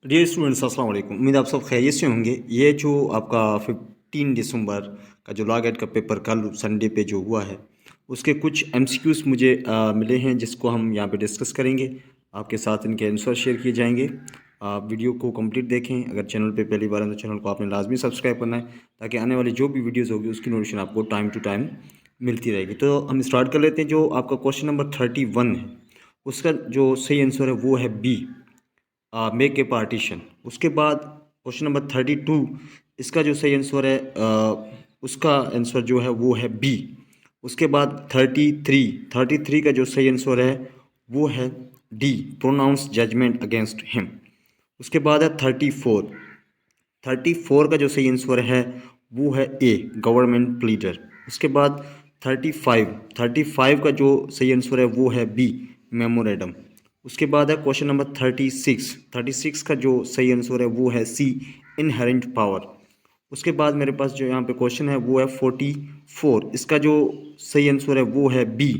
Dear students अस्सलाम वालेकुम। उम्मीद आप सब खैरियत से होंगे। ये जो आपका 15 दिसंबर का जो लॉ गेट का पेपर कल संडे पे जो हुआ है, उसके कुछ एमसीक्यूज़ मुझे मिले हैं जिसको हम यहाँ पे डिस्कस करेंगे। आपके साथ इनके आंसर शेयर किए जाएंगे। आप वीडियो को कंप्लीट देखें। अगर चैनल पे पहली बार है तो चैनल को आपने लाजमी सब्सक्राइब करना है ताकि आने वाली जो भी वीडियोज़ होगी उसकी नोटिफिकेशन आपको टाइम टू टाइम मिलती रहेगी। तो हम स्टार्ट कर लेते हैं। जो आपका क्वेश्चन नंबर 31 है, उसका जो सही आंसर है वो है बी, मेक ए पार्टीशन। उसके बाद क्वेश्चन नंबर 32, इसका जो सही आंसर है उसका आंसर जो है वो है बी। उसके बाद 33 का जो सही आंसर है वो है D, pronounce judgement against him. उसके बाद है 34 का जो सही आंसर है वो है ए, गवर्नमेंट प्लीडर। उसके बाद 35 का जो सही आंसर है वो है बी, मेमोरेंडम। उसके बाद है क्वेश्चन नंबर 36 का जो सही आंसर है वो है सी, इनहेरेंट पावर। उसके बाद मेरे पास जो यहाँ पे क्वेश्चन है वो है 44, इसका जो सही आंसर है वो है बी।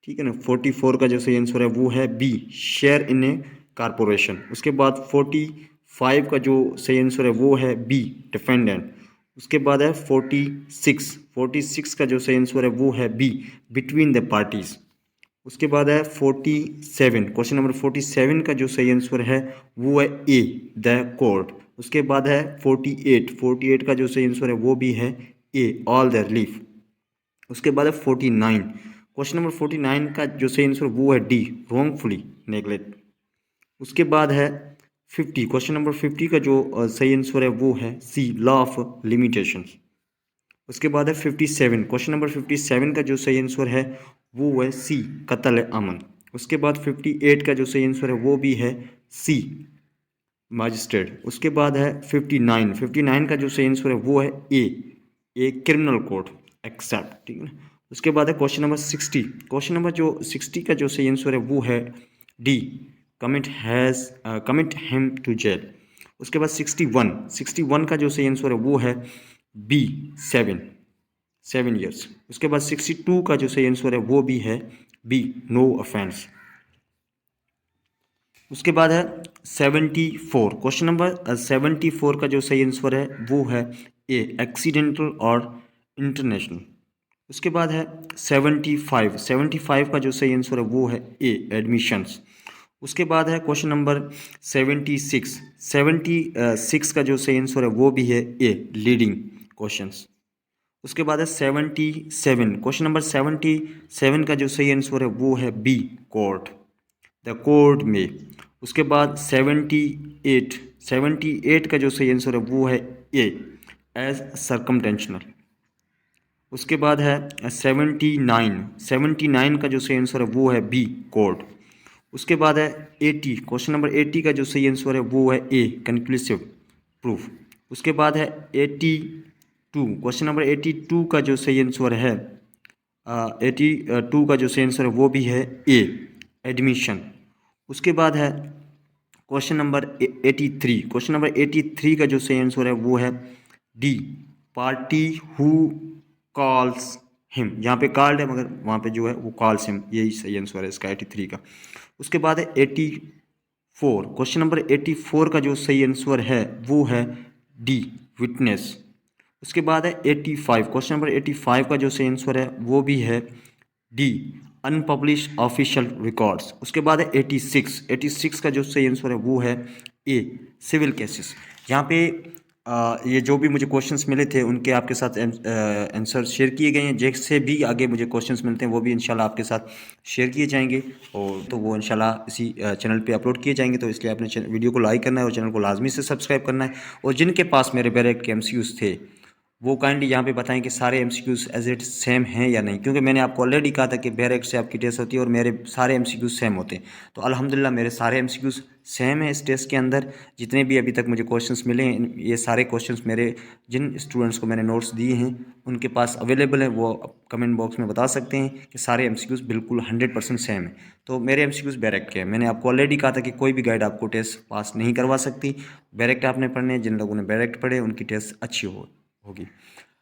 ठीक है ना, 44 का जो सही आंसर है वो है B, share in a corporation. उसके बाद 45 का जो सही आंसर है वो है बी, डिफेंडेंट। उसके बाद है 46 का जो सही आंसर है वो है बी, बिटवीन द पार्टीज। उसके बाद है 47, क्वेश्चन नंबर 47 का जो सही आंसर है वो है ए, द कोर्ट। उसके बाद है 48 का जो सही आंसर है वो भी है ए, ऑल द रिलीफ। उसके बाद है 49, क्वेश्चन नंबर 49 का जो सही आंसर वो है डी, रोंगफुली नेग्लेक्ट। उसके बाद है 50, क्वेश्चन नंबर 50 का जो सही आंसर है वो है सी, लॉ ऑफ लिमिटेशंस। उसके बाद है 57, क्वेश्चन नंबर 57 का जो सही आंसर है वो है सी, कत्ल अमन। उसके बाद 58 का जो सही आंसर है वो भी है सी, मजिस्ट्रेट। उसके बाद है 59 का जो सही आंसर है वो है ए क्रिमिनल कोड एक्सेप्ट। ठीक है ना। उसके बाद है क्वेश्चन नंबर 60, क्वेश्चन नंबर जो 60 का जो सही आंसर है वो है D, commit him to jail. उसके बाद 61 का जो सही आंसर है वो है बी, 7 ईयर्स। उसके बाद 62 का जो सही आंसर है वो भी है बी, नो ऑफेंस। उसके बाद है 74, क्वेश्चन नंबर 74 का जो सही आंसर है वो है ए, एक्सीडेंटल और इंटरनेशनल। उसके बाद है 75 का जो सही आंसर है वो है ए, एडमिशंस। उसके बाद है क्वेश्चन नंबर 76 का जो सही आंसर है वो भी है ए, लीडिंग क्वेश्चंस। उसके बाद है 77, क्वेश्चन नंबर 77 का जो सही आंसर है वो है बी, कोर्ट, द कोर्ट में। उसके बाद 78 का जो सही आंसर है वो है ए, एज सर्कमटेंशनल। उसके बाद है 79 का जो सही आंसर है वो है बी, कोर्ट। उसके बाद है 80, क्वेश्चन नंबर 80 का जो सही आंसर है वो है ए, कंक्लूसिव प्रूफ। उसके बाद है 82, क्वेश्चन नंबर 82 का जो सही आंसर है 82 का जो सही आंसर है वो भी है ए, एडमिशन। उसके बाद है क्वेश्चन नंबर 83, क्वेश्चन नंबर 83 का जो सही आंसर है वो है D, party who calls him. यहाँ पे कॉल्ड है मगर वहाँ पे जो है वो कॉल्स हिम, यही सही आंसर है इसका 83 का। उसके बाद है 84, क्वेश्चन नंबर 84 का जो सही आंसर है वो है डी, विटनेस। उसके बाद है 85, क्वेश्चन नंबर 85 का जो सही आंसर है वो भी है डी, अनपब्लिश्ड ऑफिशियल रिकॉर्ड्स। उसके बाद है 86 का जो सही आंसर है वो है ए, सिविल केसेस। यहाँ पे ये जो भी मुझे क्वेश्चंस मिले थे उनके आपके साथ आंसर शेयर किए गए हैं। जैसे भी आगे मुझे क्वेश्चंस मिलते हैं वो भी इंशाल्लाह आपके साथ शेयर किए जाएंगे, और तो वो इंशाल्लाह इसी चैनल पे अपलोड किए जाएंगे। तो इसलिए आपने वीडियो को लाइक करना है और चैनल को लाजमी से सब्सक्राइब करना है। और जिनके पास मेरे बैरेक्ट के एमसीक्यूज़ थे वो काइंडली यहाँ पे बताएं कि सारे एमसीक्यूज़ एज इट सेम हैं या नहीं, क्योंकि मैंने आपको ऑलरेडी कहा था कि बैरेक्ट से आपकी टेस्ट होती है और मेरे सारे एमसीक्यूज़ सेम होते हैं। तो अल्हम्दुलिल्लाह मेरे सारे एमसीक्यूज़ सेम है इस टेस्ट के अंदर। जितने भी अभी तक मुझे क्वेश्चंस मिले हैं ये सारे क्वेश्चंस मेरे जिन स्टूडेंट्स को मैंने नोट्स दिए हैं उनके पास अवेलेबल है, वो कमेंट बॉक्स में बता सकते हैं कि सारे एमसीक्यूज़ बिल्कुल 100% सेम है। तो मेरे एमसीक्यूज़ बैरेक्ट के हैं। मैंने आपको ऑलरेडी कहा था कि कोई भी गाइड आपको टेस्ट पास नहीं करवा सकती, बैरेक्ट आपने पढ़ने। जिन लोगों ने बैरेक्ट पढ़े उनकी टेस्ट अच्छी होगी।